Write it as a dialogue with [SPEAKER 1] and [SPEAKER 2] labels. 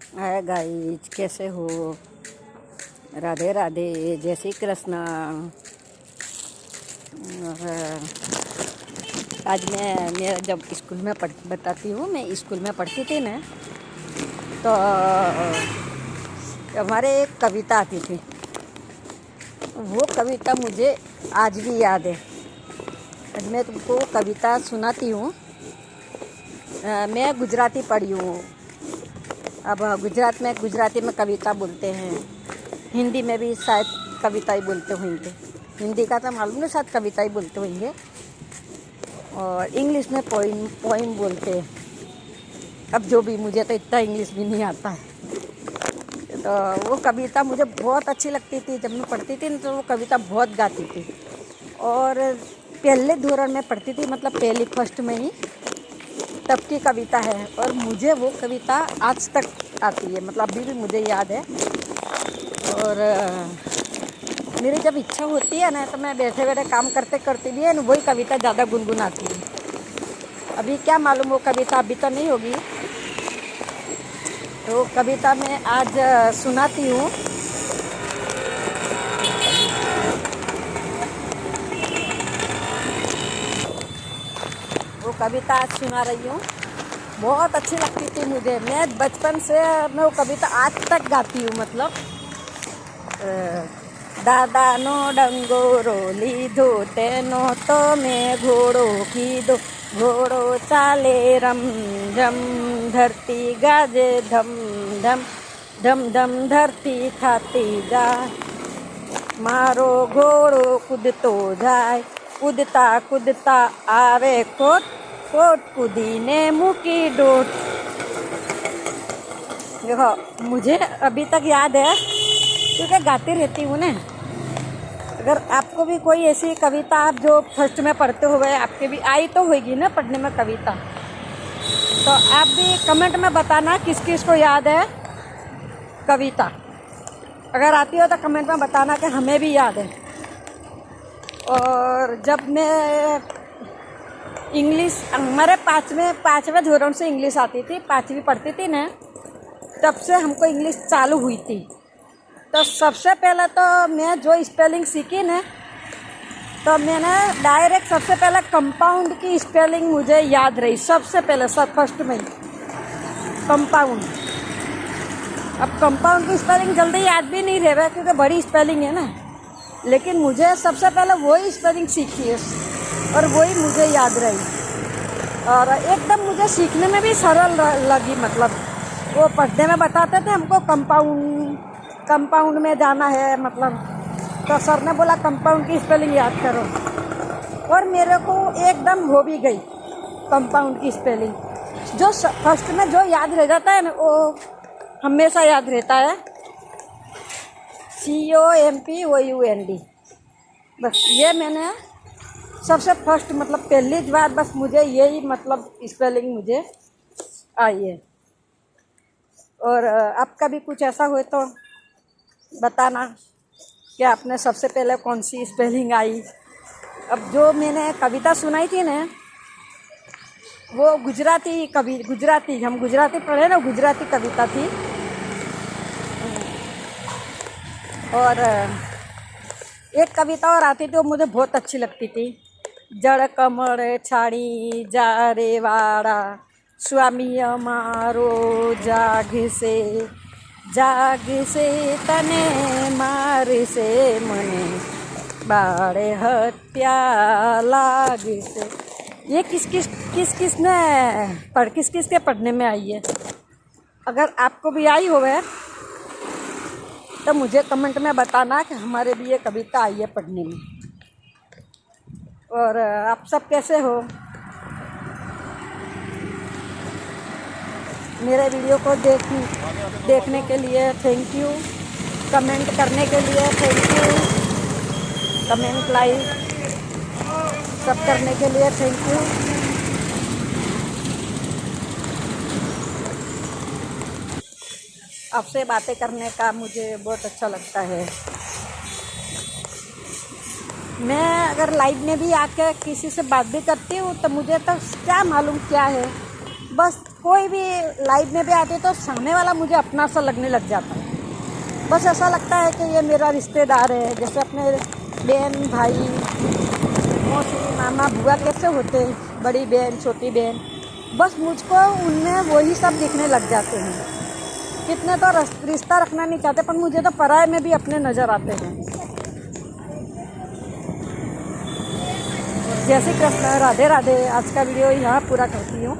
[SPEAKER 1] Hi guys, कैसे हो? राधे राधे, जय श्री कृष्ण। और आज मैं जब स्कूल में बताती हूँ, मैं स्कूल में पढ़ती थी ना, तो हमारे एक कविता आती थी। वो कविता मुझे आज भी याद है। आज मैं तुमको कविता सुनाती हूँ। मैं गुजराती पढ़ी हूँ। अब गुजराती में कविता बोलते हैं, हिंदी में भी शायद कविता ही बोलते होंगे। हिंदी का तो मालूम नहीं, शायद कविता ही बोलते होंगे। और इंग्लिश में पोइम बोलते हैं। अब जो भी, मुझे तो इतना इंग्लिश भी नहीं आता है। तो वो कविता मुझे बहुत अच्छी लगती थी। जब मैं पढ़ती थी तो वो कविता बहुत गाती थी। और पहले धोरण में पढ़ती थी, मतलब पहली फर्स्ट में ही, तब की कविता है। और मुझे वो कविता आज तक आती है, मतलब अभी भी मुझे याद है। और मेरी जब इच्छा होती है ना, तो मैं बैठे बैठे काम करते करते भी है ना, वही कविता ज़्यादा गुनगुनाती हूँ। अभी क्या मालूम वो कविता अभी तो नहीं होगी। तो कविता मैं आज सुनाती हूँ। वो कविता आज सुना रही हूँ। बहुत अच्छी लगती थी मुझे। मैं बचपन से मैं वो कविता आज तक गाती हूँ। मतलब दादा नो डंगोरो लीधो तेनो तो मैं घोड़ो कीधो, घोड़ो चाले रम झम, धरती गाजे धम धम, धम धम धरती खाती जा, मारो घोड़ो कूदतो जाए, कूदता कूदता आवे कोट, कोट कूदीने मुकी डोट। देखो, मुझे अभी तक याद है क्योंकि गाती रहती हूँ ना। अगर आपको भी कोई ऐसी कविता, आप जो फर्स्ट में पढ़ते हुए आपके भी आई तो होगी ना पढ़ने में कविता, तो आप भी कमेंट में बताना किस किस को याद है कविता। अगर आती हो तो कमेंट में बताना कि हमें भी याद है। और जब मैं इंग्लिश, हमारे पाँचवें धोरण से इंग्लिश आती थी, 5वीं पढ़ती थी ना, तब से हमको इंग्लिश चालू हुई थी। तो सबसे पहले तो मैं जो स्पेलिंग सीखी ना, तो मैंने डायरेक्ट सबसे पहले कंपाउंड की स्पेलिंग मुझे याद रही। सबसे पहले फर्स्ट में कंपाउंड। अब कंपाउंड की स्पेलिंग जल्दी याद भी नहीं रहे क्योंकि बड़ी स्पेलिंग है ना, लेकिन मुझे सबसे पहले वही स्पेलिंग सीखी है और वही मुझे याद रही। और एकदम मुझे सीखने में भी सरल लगी। मतलब वो पढ़ने में बताते थे हमको कंपाउंड में जाना है, मतलब तो सर ने बोला कंपाउंड की स्पेलिंग याद करो, और मेरे को एकदम हो भी गई कंपाउंड की स्पेलिंग। जो फर्स्ट में जो याद रह जाता है ना, वो हमेशा याद रहता है। COMPOUND। बस ये मैंने सबसे फर्स्ट, मतलब पहली बार बस मुझे यही मतलब स्पेलिंग मुझे आई है। और आपका भी कुछ ऐसा हो तो बताना कि आपने सबसे पहले कौन सी स्पेलिंग आई। अब जो मैंने कविता सुनाई थी ना, वो गुजराती, हम गुजराती पढ़े ना, गुजराती कविता थी। और एक कविता और आती थी, वो मुझे बहुत अच्छी लगती थी। जड़ कमर छाड़ी जा रे वाड़ा, स्वामी अमारो जाग से तने मार से मने, बाड़े हत्या लाग से। ये किस किस के पढ़ने में आई है? अगर आपको भी आई होवे तो मुझे कमेंट में बताना कि हमारे भी ये कविता आई है पढ़ने में। और आप सब कैसे हो? मेरे वीडियो को देखने के लिए थैंक यू। कमेंट करने के लिए थैंक यू। कमेंट लाइक सब करने के लिए थैंक यू। आपसे बातें करने का मुझे बहुत अच्छा लगता है। मैं अगर लाइव में भी आके किसी से बात भी करती हूँ तो मुझे तो क्या मालूम क्या है, बस कोई भी लाइव में भी आते तो सामने वाला मुझे अपना सा लगने लग जाता है। बस ऐसा लगता है कि ये मेरा रिश्तेदार है, जैसे अपने बहन भाई मौसी मामा बुआ कैसे होते हैं, बड़ी बहन छोटी बहन, बस मुझको उनमें वही सब दिखने लग जाते हैं। कितने तो रिश्ता रखना नहीं चाहते, पर मुझे तो पराये में भी अपने नज़र आते हैं। जय श्री कृष्ण, राधे राधे। आज का वीडियो यहाँ पूरा करती हूँ।